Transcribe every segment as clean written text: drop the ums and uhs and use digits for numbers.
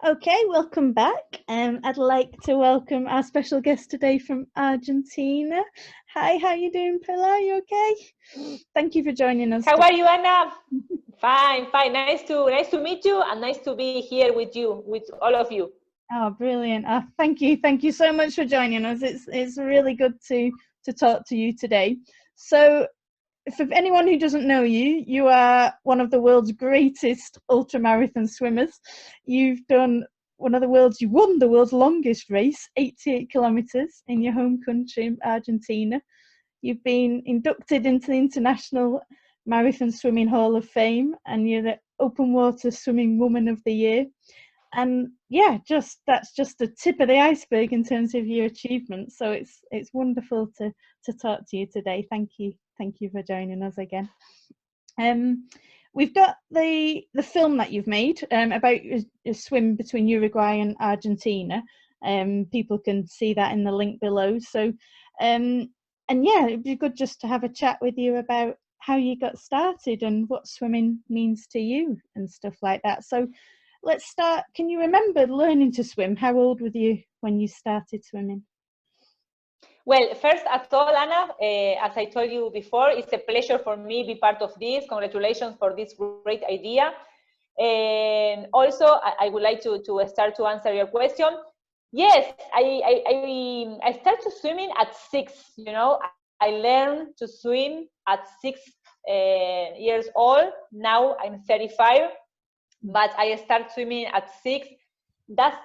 Okay, welcome back. I'd like to welcome our special guest today from Argentina. Hi, how you doing, Pilar? You okay? Thank you for joining us How today. are you, Anna? Fine, fine. Nice to meet you, and nice to be here with you, with all of you. Oh, brilliant! Thank you so much for joining us. It's really good to talk to you today. So, for anyone who doesn't know you, you are one of the world's greatest ultramarathon swimmers. You won the world's longest race, 88 kilometers, in your home country, Argentina. You've been inducted into the International Marathon Swimming Hall of Fame, and you're the Open Water Swimming Woman of the Year. And yeah, that's just the tip of the iceberg in terms of your achievements. So it's wonderful to talk to you today. Thank you for joining us again. We've got the film that you've made about your swim between Uruguay and Argentina. People can see that in the link below. So, and yeah, it'd be good just to have a chat with you about how you got started and what swimming means to you and stuff like that. So, let's start. Can you remember learning to swim? How old were you when you started swimming? Well, first of all, Anna, as I told you before, it's a pleasure for me to be part of this. Congratulations for this great idea. And also, I would like to start to answer your question. Yes, I started swimming at 6. You know, I learned to swim at 6 years old. Now I'm 35, but I started swimming at 6. That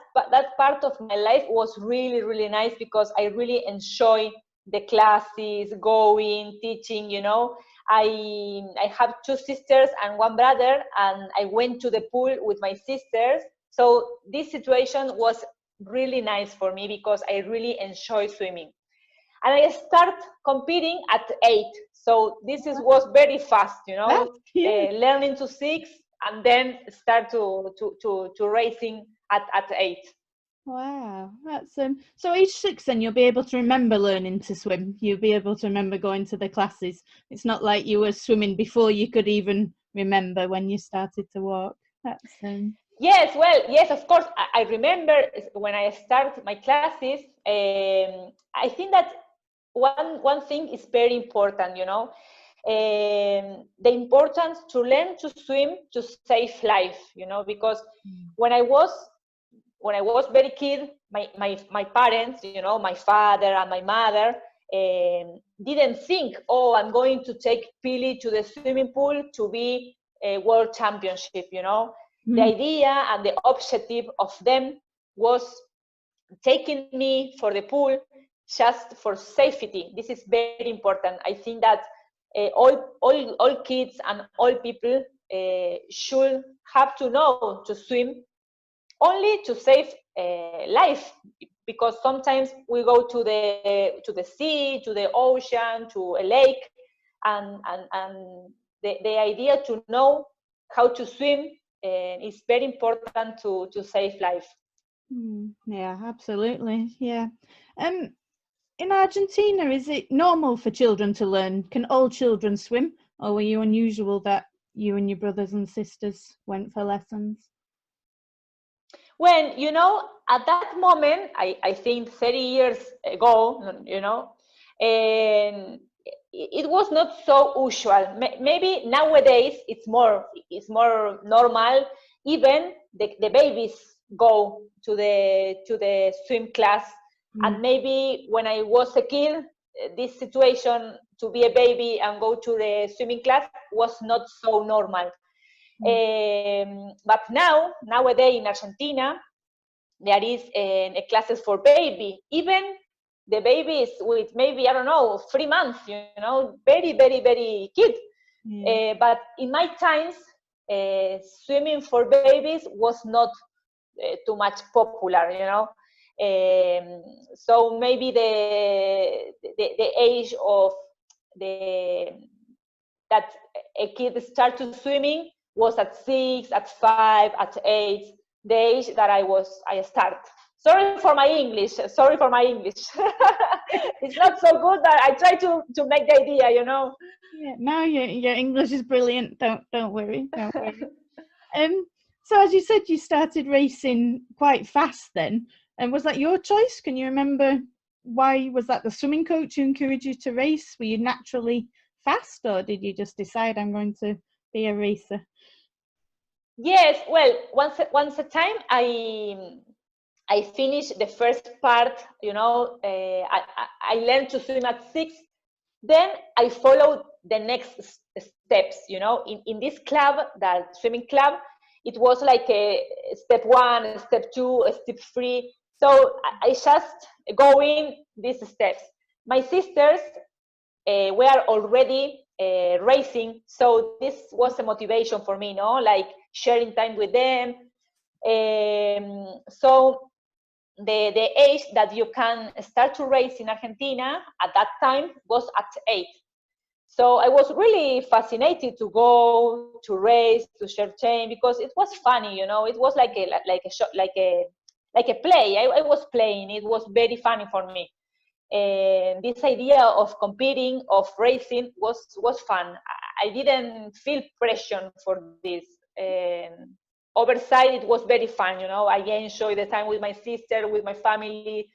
part of my life was really nice because I really enjoy the classes, going, teaching. You know, I have 2 sisters and 1 brother, and I went to the pool with my sisters. So this situation was really nice for me because I really enjoy swimming. And I start competing at 8. So was very fast, you know, learning to 6 and then start to racing at 8. Wow, that's so age 6 then you'll be able to remember learning to swim. You'll be able to remember going to the classes. It's not like you were swimming before you could even remember when you started to walk. That's Yes, well, yes, of course. I remember when I started my classes. I think that one thing is very important, you know, the importance to learn to swim to save life, you know, because when I was very kid, my parents, you know, my father and my mother, didn't think, oh, I'm going to take Pili to the swimming pool to be a world championship, you know. The idea and the objective of them was taking me for the pool just for safety. This is very important. I think that all kids and all people should have to know to swim only to save life, because sometimes we go to the sea, to the ocean, to a lake, and the idea to know how to swim is very important to save life. Yeah, absolutely. Yeah. In Argentina, is it normal for children to learn? Can all children swim, or were you unusual that you and your brothers and sisters went for lessons? When, you know, at that moment, I think 30 years ago, you know, and it was not so usual. Maybe nowadays it's more normal. Even the babies go to the swim class, and maybe when I was a kid, this situation to be a baby and go to the swimming class was not so normal. But nowadays in Argentina, there is a classes for baby. Even the babies with maybe, I don't know, 3 months, you know, very kid. But in my times, swimming for babies was not too much popular, you know. So maybe the age of that a kid start to swimming was at 6, at 5, at 8, the age that I start. Sorry for my English. It's not so good, but I try to make the idea, you know. Yeah, no, your English is brilliant. Don't worry. So as you said, you started racing quite fast then, and was that your choice? Can you remember why? Was that the swimming coach who encouraged you to race? Were you naturally fast, or did you just decide I'm going to be a racer? Yes, well, once a time I finished the first part. I learned to swim at 6. Then I followed the next steps. In this club, that swimming club, it was like a step 1, step 2, step 3. So I just going these steps. My sisters were already racing, so this was a motivation for me, like sharing time with them. So the age that you can start to race in Argentina at that time was at 8. So I was really fascinated to go to race, to share time, because it was funny, It was like a play. I was playing. It was very funny for me. And this idea of competing, of racing, was fun. I didn't feel pressure for this. Overside, it was very fun. I enjoyed the time with my sister, with my family.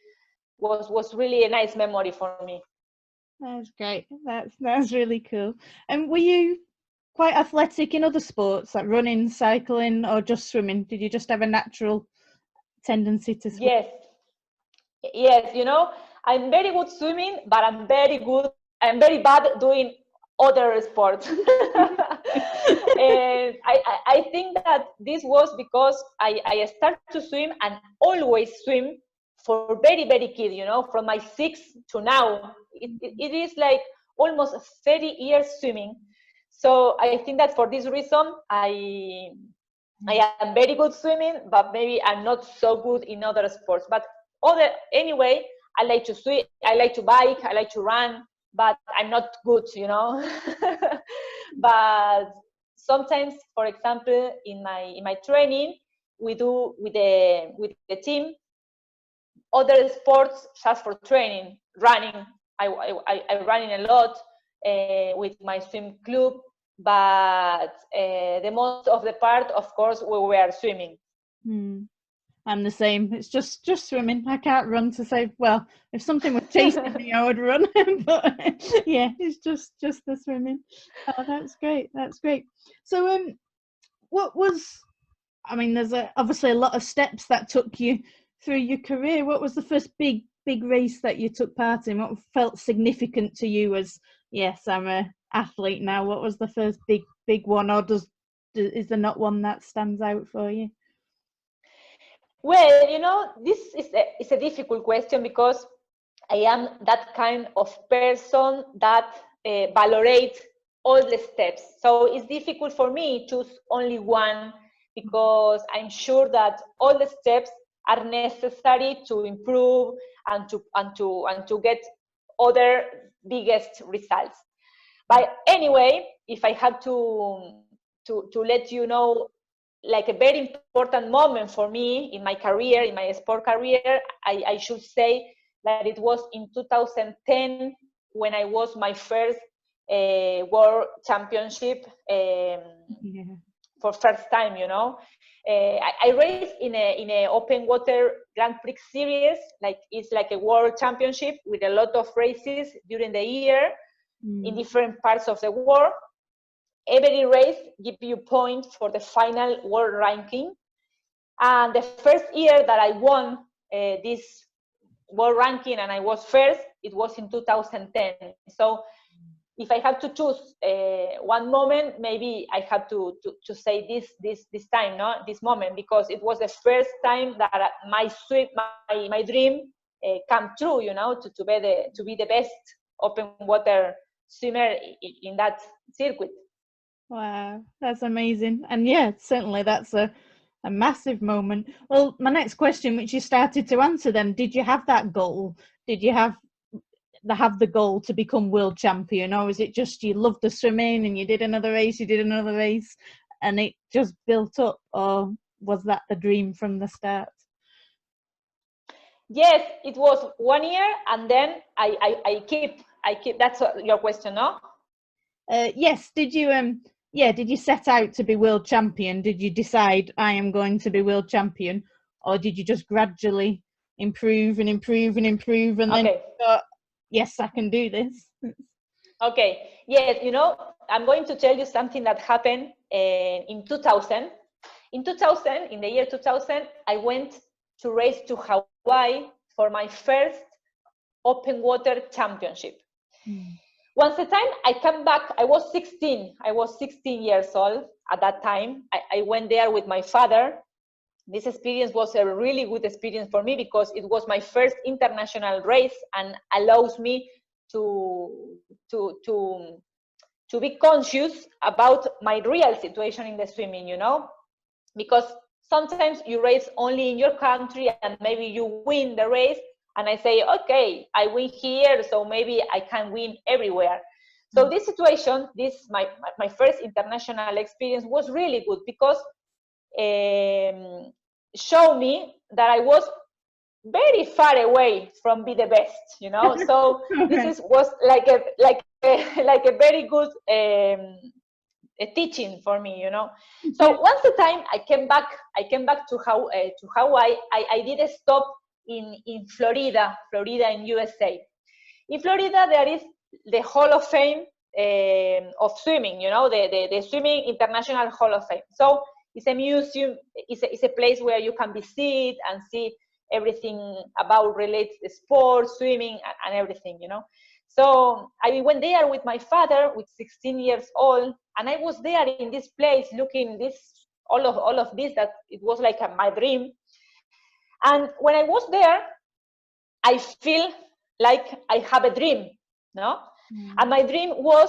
Was really a nice memory for me. That's great. That's really cool. And were you quite athletic in other sports, like running, cycling, or just swimming? Did you just have a natural tendency to swim? Yes. I'm very good swimming, but I'm very bad doing other sports. And I think that this was because I started to swim and always swim for very, very kid, from my 6 to now. It is like almost 30 years swimming. So I think that for this reason, I am very good swimming, but maybe I'm not so good in other sports. But anyway, I like to swim, I like to bike, I like to run, but I'm not good, But sometimes, for example, in my training, we do with the team other sports just for training. Running, I running a lot with my swim club, but the most of the part, of course, we were swimming. I'm the same. It's just swimming. I can't run to save. Well, if something was chasing me, I would run. But yeah, it's just the swimming. Oh, that's great. That's great. So, what was? I mean, there's obviously a lot of steps that took you through your career. What was the first big race that you took part in? What felt significant to you as, yes, I'm an athlete now? What was the first big one, or is there not one that stands out for you? Well, this is a difficult question, because I am that kind of person that valorates all the steps. So it's difficult for me to choose only one, because I'm sure that all the steps are necessary to improve and to get other biggest results. But anyway, if I have to let you know, like a very important moment for me in my career, in my sport career, I should say that it was in 2010 when I was my first world championship for first time. I raced in a open water Grand Prix series, like it's like a world championship with a lot of races during the year in different parts of the world. Every race gives you points for the final world ranking. And the first year that I won this world ranking and I was first, it was in 2010. So if I have to choose one moment, maybe I have to say this time, this moment, because it was the first time that my dream come true, to be the best open water swimmer in that circuit. Wow, that's amazing. And yeah, certainly that's a massive moment. Well, my next question, which you started to answer then, did you have that goal? Did you have the goal to become world champion, or is it just you loved the swimming and you did another race, and it just built up, or was that the dream from the start? Yes, it was 1 year, and then I keep. That's your question, no? Yes. Did you did you set out to be world champion? Did you decide I am going to be world champion, or did you just gradually improve and improve and improve, and then you thought, yes, I can do this? Okay, yes, you know, I'm going to tell you something that happened in 2000. In 2000, in the year 2000, I went to race to Hawaii for my first open water championship. Once the time I came back, I was 16. I was 16 years old at that time. I went there with my father. This experience was a really good experience for me because it was my first international race and allows me to be conscious about my real situation in the swimming, you know, because sometimes you race only in your country and maybe you win the race and I say, okay, I win here, so maybe I can win everywhere. So this situation, this my first international experience was really good because showed me that I was very far away from be the best, you know. So this was like a very good a teaching for me, you know. So once the time I came back to Hawaii, I did a stop in Florida in USA. In Florida there is the Hall of Fame of swimming, you know, the Swimming International Hall of Fame. So it's a museum, it's a place where you can visit and see everything about related sports, swimming, and everything, you know. So I went there with my father, with 16 years old, and I was there in this place looking all of this, that it was like my dream. And when I was there, I feel like I have a dream, no? And my dream was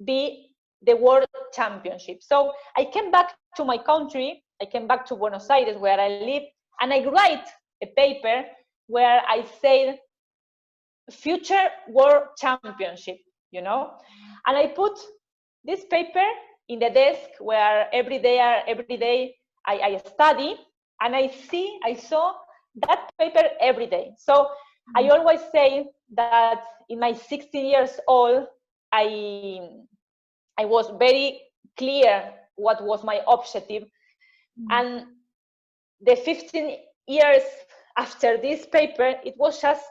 be the world championship. So I came back to my country, I came back to Buenos Aires where I live, and I write a paper where I said future world championship, you know. And I put this paper in the desk where every day I study, and I saw that paper every day. So I always say that in my 16 years old, I was very clear what was my objective. And the 15 years after this paper, it was just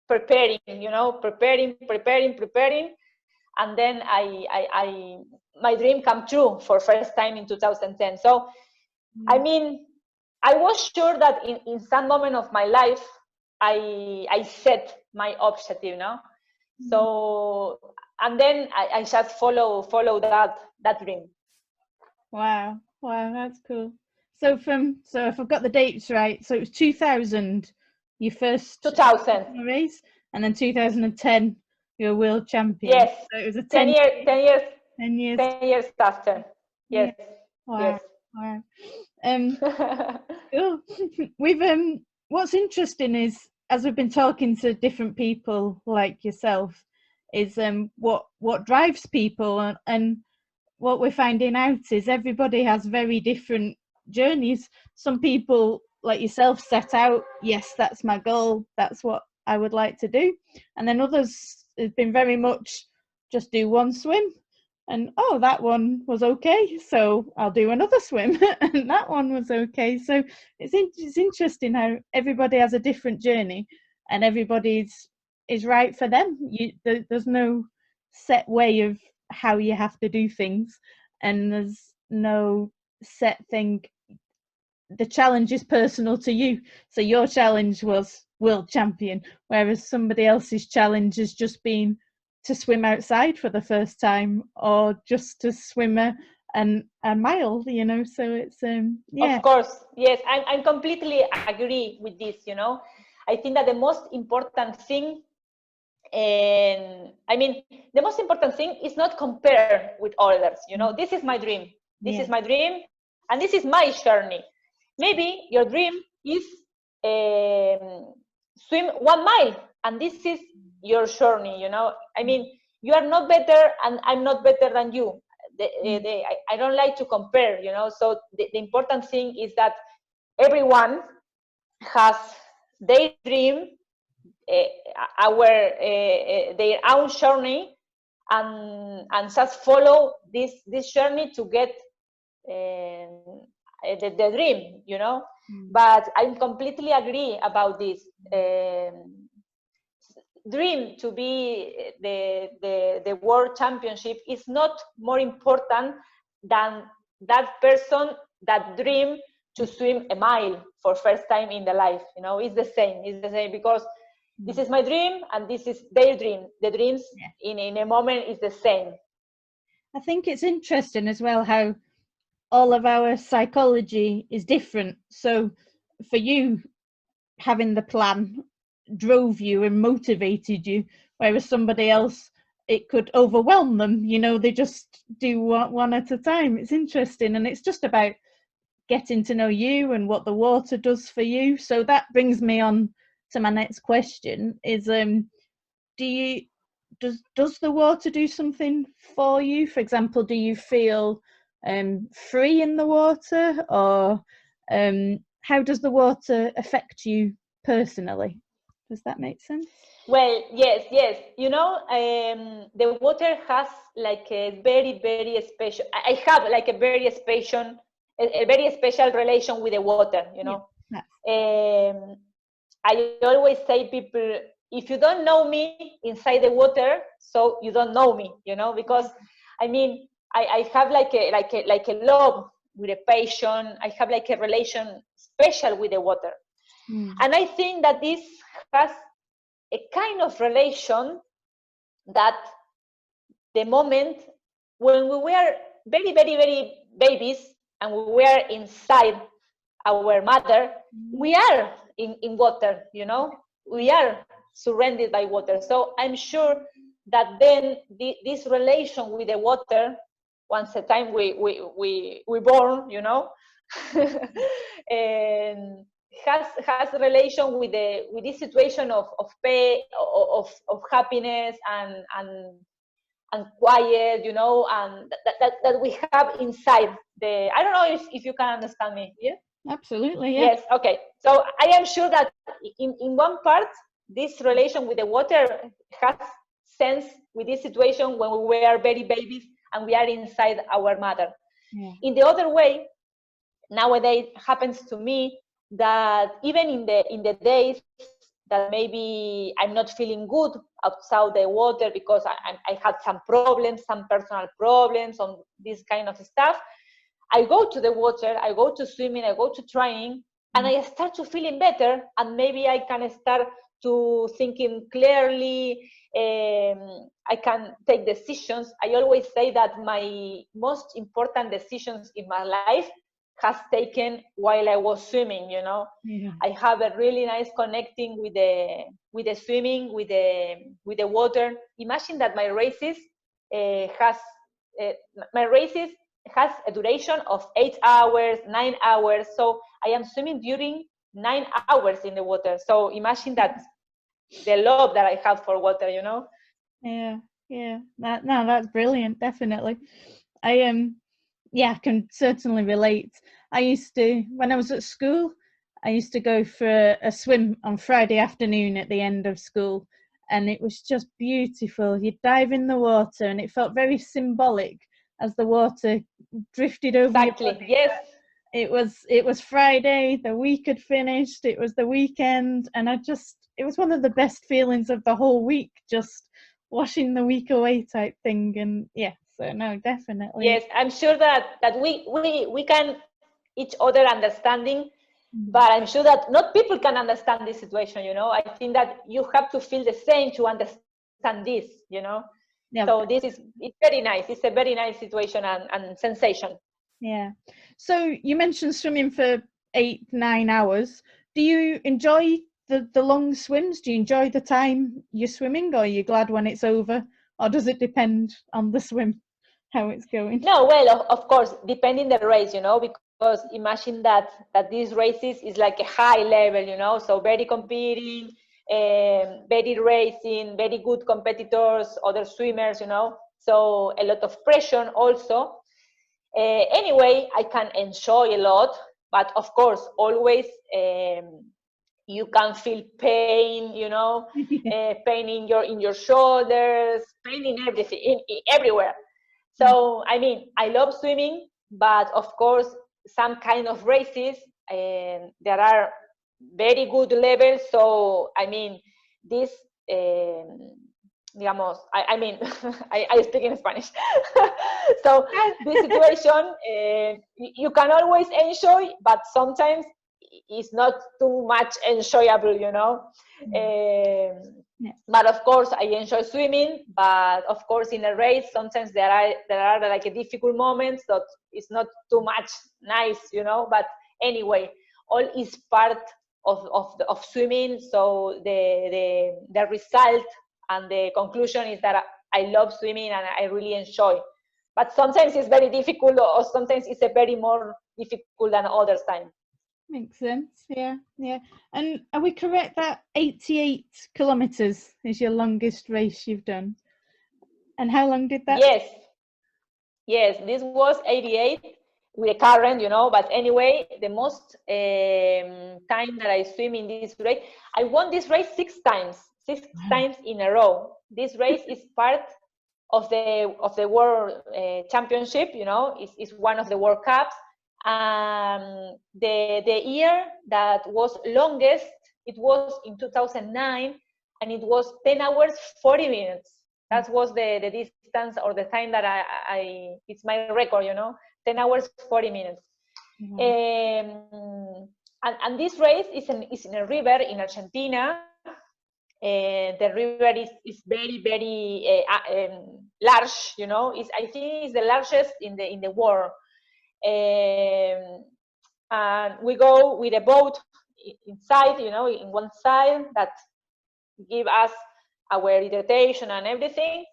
preparing, you know, preparing. And then my dream come true for first time in 2010. So, I mean, I was sure that in some moment of my life, I set my objective, no? So, and then I just follow that dream. Wow, that's cool. So if I've got the dates right, so it was 2000, your first 2000 race, and then 2010, you're world champion. Yes. So it was a 10 years after. Yes. Yeah. Wow. Yes. Wow. Cool. We've what's interesting is, as we've been talking to different people like yourself, is what drives people, and what we're finding out is everybody has very different journeys. Some people like yourself set out, yes, that's my goal, that's what I would like to do, and then others have been very much just do one swim, and oh, that one was okay, so I'll do another swim. And that one was okay. So it's interesting how everybody has a different journey, and everybody's is right for them. There's no set way of how you have to do things, and there's no set thing. The challenge is personal to you. So your challenge was world champion, whereas somebody else's challenge has just been to swim outside for the first time, or just to swim a mile, you know. So it's yeah. Of course, yes, I completely agree with this, you know. I think that the most important thing, and I mean, the most important thing is not compare with others, you know. This is my dream, is my dream, and this is my journey. Maybe your dream is swim 1 mile, and this is your journey, you know. I mean, you are not better and I'm not better than you. I don't like to compare, you know. So the important thing is that everyone has their dream, their own journey, and just follow this journey to get the dream, you know. But I completely agree about this. Dream to be the world championship is not more important than that person that dream to swim a mile for first time in their life. You know, it's the same. It's the same, because this is my dream and this is their dream. The dreams in a moment is the same. I think it's interesting as well how all of our psychology is different. So for you, having the plan drove you and motivated you, whereas somebody else, it could overwhelm them. You know, they just do one at a time. It's interesting, and it's just about getting to know you and what the water does for you. So that brings me on to my next question: is does the water do something for you? For example, do you feel free in the water, or how does the water affect you personally? Does that make sense? Well, yes. You know, the water has like a very, very special. I have like a very special relation with the water. You know, I always say people, if you don't know me inside the water, so you don't know me. You know, because I mean, I have like a love with a passion. I have like a relation special with the water, and I think that this has a kind of relation that the moment when we were very, very, very babies and we were inside our mother, we are in water, you know, we are surrounded by water. So I'm sure that then this relation with the water, once a time we born, you know, and has a relation with this situation of pain, of happiness and quiet, you know, and that we have inside the. I don't know if you can understand me. Yeah. Absolutely. Yeah. Yes. Okay. So I am sure that in one part this relation with the water has sense with this situation when we were very babies and we are inside our mother. Yeah. In the other way, nowadays happens to me that even in the days that maybe I'm not feeling good outside the water because I had some problems, some personal problems on this kind of stuff, I go to the water, I go to swimming, I go to training, and I start to feeling better, and maybe I can start to thinking clearly, I can take decisions. I always say that my most important decisions in my life has taken while I was swimming, you know. Yeah. I have a really nice connecting with the swimming, with the water. Imagine that my races has a duration of 8 hours, 9 hours. So I am swimming during 9 hours in the water. So imagine that the love that I have for water, you know. Yeah. That's brilliant. Definitely. I can certainly relate. I used to, when I was at school, I used to go for a swim on Friday afternoon at the end of school, and it was just beautiful. You'd dive in the water, and it felt very symbolic as the water drifted over your body. Yes. It was Friday, the week had finished, it was the weekend, and it was one of the best feelings of the whole week, just washing the week away type thing. And so no, definitely. Yes, I'm sure that we can each other understanding, but I'm sure that not people can understand this situation, you know. I think that you have to feel the same to understand this, you know. Yeah. So it's very nice. It's a very nice situation and sensation. Yeah. So you mentioned swimming for 8-9 hours. Do you enjoy the long swims? Do you enjoy the time you're swimming, or are you glad when it's over? Or does it depend on the swim, how it's going? No, well, of course, depending the race, you know, because imagine that these races is like a high level, you know, so very competing, very racing, very good competitors, other swimmers, you know, so a lot of pressure also. Anyway, I can enjoy a lot, but of course, always you can feel pain, you know, pain in your shoulders, pain in everything, everywhere. So I mean, I love swimming, but of course, some kind of races, and there are very good levels. So I mean, this, digamos, I mean, I speak in Spanish. So this situation, you can always enjoy, but sometimes it's not too much enjoyable, you know. But of course, I enjoy swimming. But of course, in a race, sometimes there are like a difficult moments that it's not too much nice, you know. But anyway, all is part of swimming. So the result and the conclusion is that I love swimming and I really enjoy. But sometimes it's very difficult, or sometimes it's a very more difficult than others time. Makes sense. Yeah, yeah. And are we correct that 88 kilometers is your longest race you've done? And how long did that? Yes, this was 88 with a current, you know. But anyway, the most time that I swim in this race, I won this race 6 times in a row. This race is part of the World Championship, you know. It's one of the World Cups. The year that was longest, it was in 2009, and it was 10 hours 40 minutes. That was the distance or the time that I it's my record, you know, 10 hours 40 minutes. And this race is in a river in Argentina. The river is very, very large, you know. I think it's the largest in the world. And we go with a boat inside, you know, in one side that give us our hydration and everything.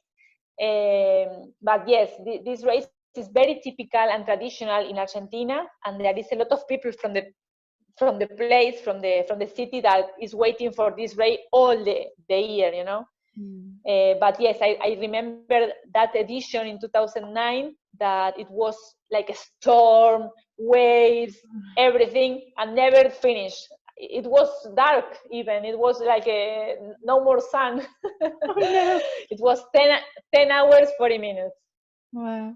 But yes, this race is very typical and traditional in Argentina, and there is a lot of people from the place, from the city, that is waiting for this race all the year, you know. But yes, I remember that edition in 2009, that it was like a storm, waves, everything, and never finished. It was dark even. It was like no more sun. Oh, no. It was 10 hours, 40 minutes. Wow.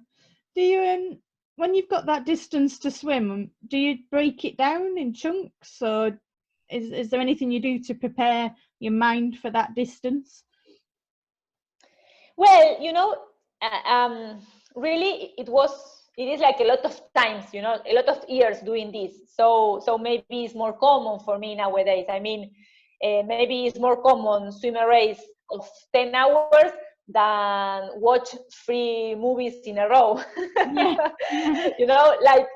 Do you, when you've got that distance to swim, do you break it down in chunks, or is there anything you do to prepare your mind for that distance? Well, you know, really, it is like a lot of times, you know, a lot of years doing this. So maybe it's more common for me nowadays. I mean, maybe it's more common swim a race of 10 hours than watch 3 movies in a row. Yeah. You know, like,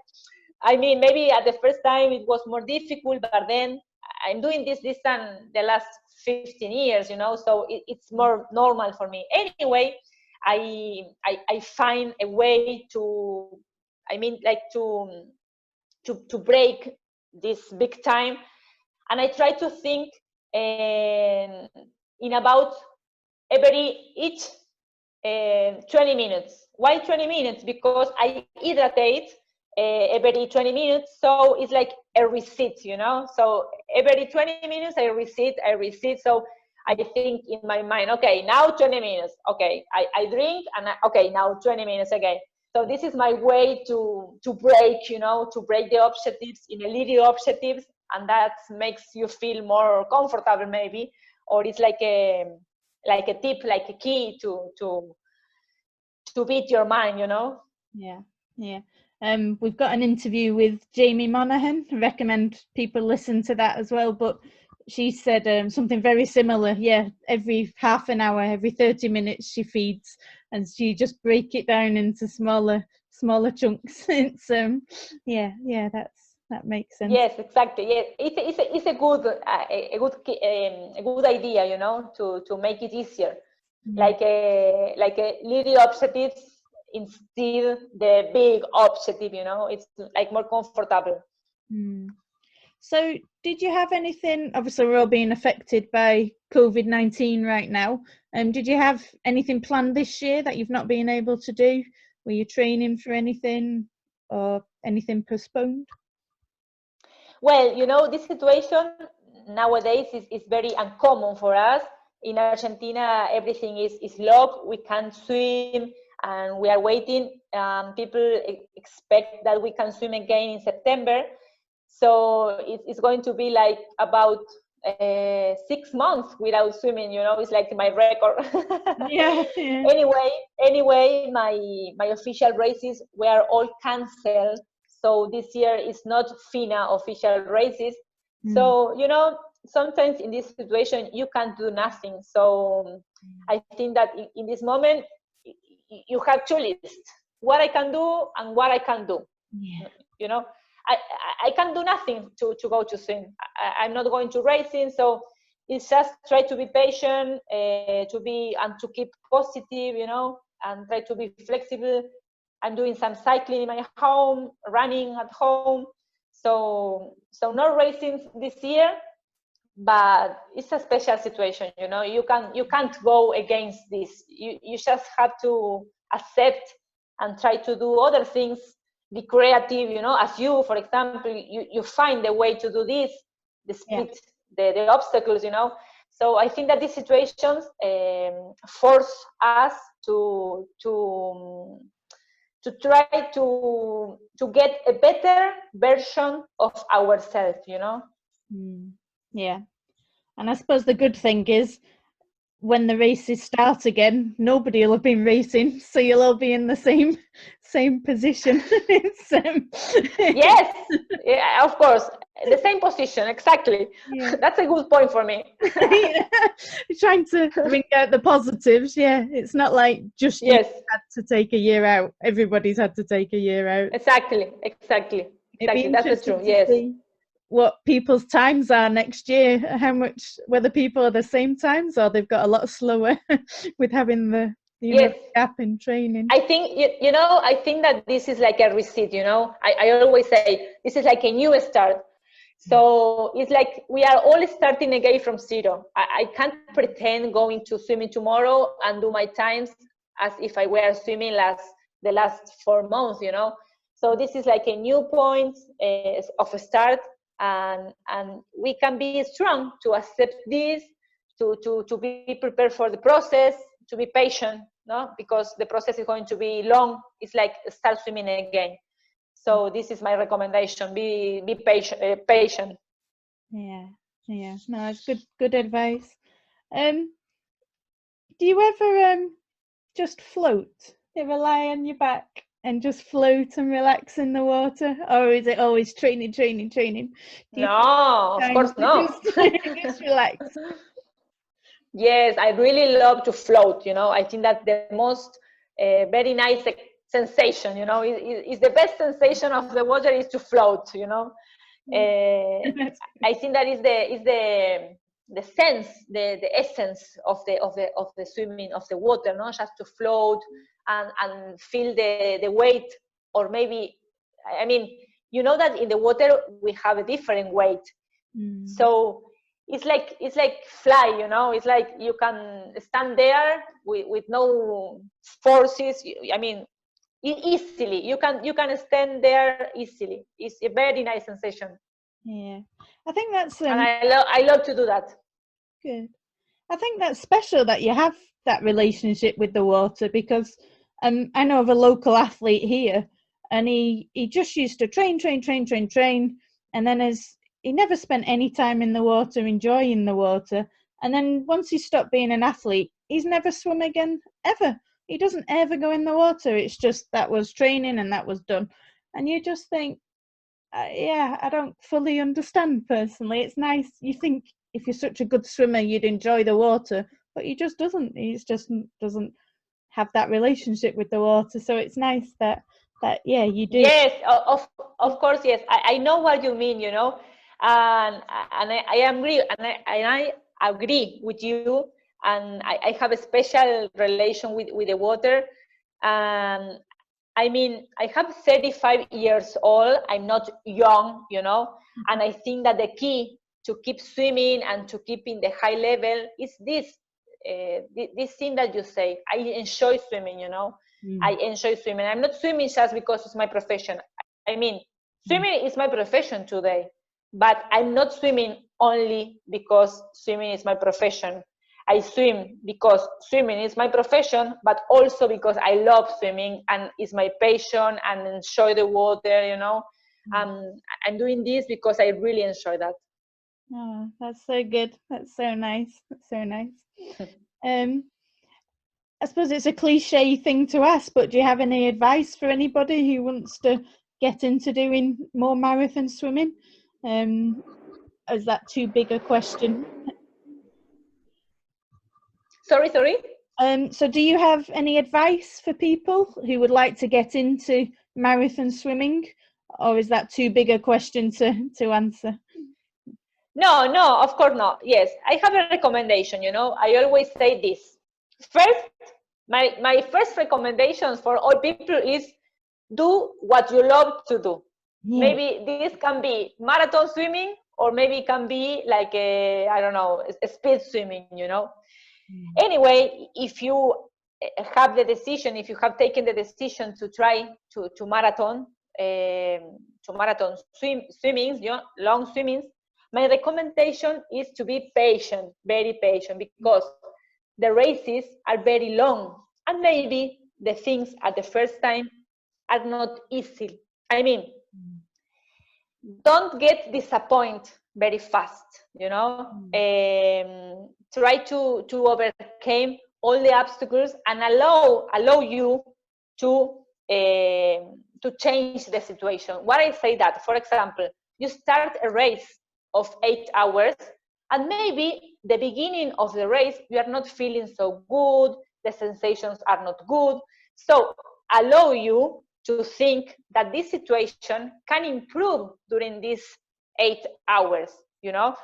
I mean, maybe at the first time it was more difficult, but then I'm doing this distance the last 15 years, you know, so it's more normal for me. Anyway, I find a way to, I mean, like to break this big time, and I try to think in about each 20 minutes. Why 20 minutes? Because I hydrate every 20 minutes, so it's like a reset, you know. So every 20 minutes I reset. So I think in my mind, okay, now 20 minutes. Okay, I drink, and okay, now 20 minutes again. So this is my way to break, you know, to break the objectives in a little objectives, and that makes you feel more comfortable maybe, or it's like a tip, like a key to beat your mind, you know. Yeah. We've got an interview with Jamie Monaghan. I recommend people listen to that as well. But she said something very similar. Yeah, every half an hour, every 30 minutes she feeds, and she just break it down into smaller chunks. It's that makes sense. Yes, exactly. Yes, it's a good idea, you know, to make it easier, like a little objectives instead the big objective, you know. It's like more comfortable. So did you have anything, obviously we're all being affected by COVID-19 right now, did you have anything planned this year that you've not been able to do? Were you training for anything, or anything postponed? Well, you know, this situation nowadays is very uncommon for us. In Argentina, everything is locked. We can't swim, and we are waiting. People expect that we can swim again in September. So it's going to be like about 6 months without swimming. It's like my record. Yeah. Anyway, my official races were all canceled. So this year is not FINA official races. So, sometimes in this situation, you can't do nothing. So I think that in this moment, you have to list what I can do and what I can do. Yeah. I can do nothing to go to swim. I'm not going to racing. So it's just try to be patient, and to keep positive, and try to be flexible. I'm doing some cycling in my home, running at home. So no racing this year, but it's a special situation. You can't go against this. You just have to accept and try to do other things. Be creative. As you, for example, you find a way to do this, the speed, the obstacles. So I think that these situations force us to try to get a better version of ourselves, Yeah. And I suppose the good thing is when the races start again, nobody will have been racing, so you'll all be in the same position. Yes, yeah, of course, the same position, exactly. Yeah. That's a good point for me. Trying to bring out the positives. It's not like just you had to take a year out. Everybody's had to take a year out. Exactly. That's the truth. Yes. What people's times are next year, whether people are the same times or they've got a lot slower with having the gap in training. I think I think that this is like a reset. I always say this is like a new start. So it's like we are all starting again from zero. I can't pretend going to swimming tomorrow and do my times as if I were swimming the last 4 months. So this is like a new point of a start. And we can be strong to accept this, to be prepared for the process, to be patient, because the process is going to be long. It's like start swimming again. So this is my recommendation: be patient. Yeah. No, it's good advice. Do you ever just float? You ever lie on your back and just float and relax in the water, or is it always training? No, of course not. Just relax. Yes, I really love to float. I think that's the most very nice sensation. Is the best sensation of the water is to float. I think that is the sense, the essence of the swimming, of the water, just to float and feel the weight, or maybe, that in the water we have a different weight. So it's like fly, it's like you can stand there with no forces. Easily you can stand there easily. It's a very nice sensation. Yeah, I think that's and I love to do that. Good. I think that's special that you have that relationship with the water, because I know of a local athlete here, and he just used to train, and then he never spent any time in the water, enjoying the water. And then once he stopped being an athlete, he's never swum again, ever. He doesn't ever go in the water. It's just that was training and that was done. And you just think, I don't fully understand personally. It's nice. You think if you're such a good swimmer, you'd enjoy the water, but he just doesn't. He just doesn't have that relationship with the water. So it's nice that you do. Yes, of course, yes. I know what you mean, and I agree with you. And I have a special relation with the water. I have 35 years old. I'm not young, and I think that the key to keep swimming and to keep in the high level is this thing that you say. I enjoy swimming, I enjoy swimming. I'm not swimming just because it's my profession. Swimming is my profession today, but I'm not swimming only because swimming is my profession. I swim because swimming is my profession, but also because I love swimming and it's my passion and enjoy the water, you know. I'm doing this because I really enjoy that. Oh, that's so good. That's so nice. That's so nice. I suppose it's a cliche thing to ask, but do you have any advice for anybody who wants to get into doing more marathon swimming? Is that too big a question? Sorry. So do you have any advice for people who would like to get into marathon swimming, or is that too big a question to answer? No, of course not. Yes, I have a recommendation, you know. I always say this. First, my first recommendations for all people is do what you love to do. Yeah. Maybe this can be marathon swimming, or maybe it can be like I don't know, a speed swimming, you know. Anyway, if you have the decision, if you have taken the decision to try to marathon swimmings, you know, long swimmings, my recommendation is to be patient, very patient, because the races are very long, and maybe the things at the first time are not easy. I mean, don't get disappointed very fast, you know. Try to overcome all the obstacles and allow you to change the situation. Why I say that? For example, you start a race of 8 hours, and maybe the beginning of the race you are not feeling so good, the sensations are not good, so allow you to think that this situation can improve during these 8 hours, you know.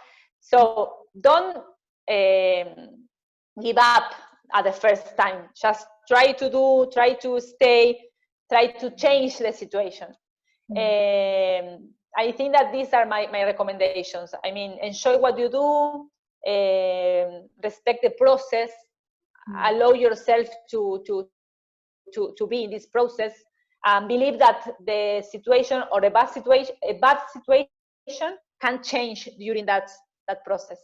So don't give up at the first time. Just try to stay, try to change the situation. I think that these are my recommendations. I mean, enjoy what you do, respect the process, allow yourself to be in this process, and believe that the situation or a bad situation can change during that process.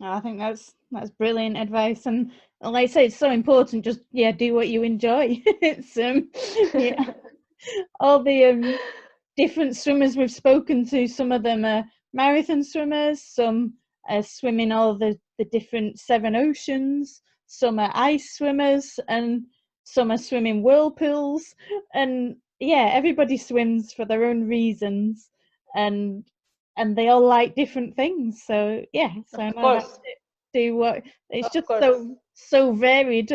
I think that's brilliant advice, and like I say, it's so important. Just do what you enjoy. It's all the different swimmers we've spoken to. Some of them are marathon swimmers, some are swimming all the different 7 oceans, some are ice swimmers, and some are swimming whirlpools. And everybody swims for their own reasons, and they all like different things. So so I know how to do what. It's just so varied.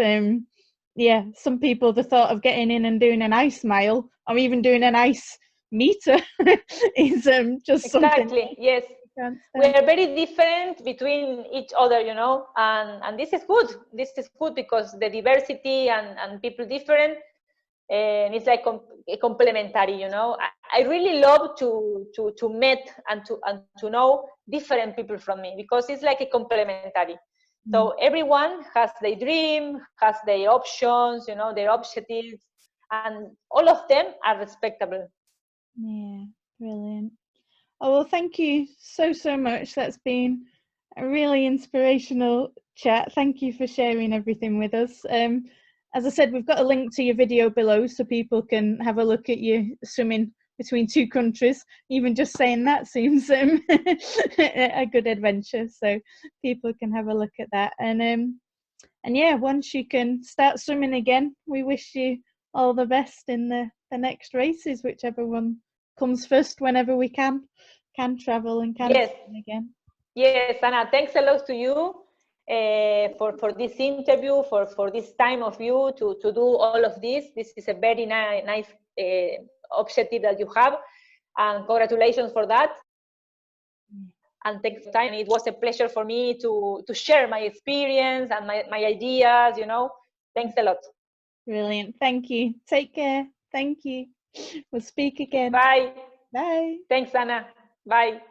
Some people, the thought of getting in and doing an ice mile, or even doing an ice meter is just exactly something. Yes, we are very different between each other, you know, and this is good. This is good because the diversity and people different, and it's like complementary, you know. I really love to meet and to know different people from me, because it's like a complementary. So everyone has their dream, has their options, you know, their objectives, and all of them are respectable. Yeah, brilliant. Oh, well, thank you so much. That's been a really inspirational chat. Thank you for sharing everything with us. As I said, we've got a link to your video below so people can have a look at you swimming between 2 countries. Even just saying that seems a good adventure, so people can have a look at that. And once you can start swimming again, we wish you all the best in the next races, whichever one comes first, whenever we can travel and can swim again. Yes, Anna, thanks a lot to you for this interview, for this time of you to do all of this. This is a very nice objective that you have, and congratulations for that. And thanks for time. It was a pleasure for me to share my experience and my ideas, you know. Thanks a lot. Brilliant. Thank you. Take care. Thank you. We'll speak again. Bye. Bye. Thanks, Anna. Bye.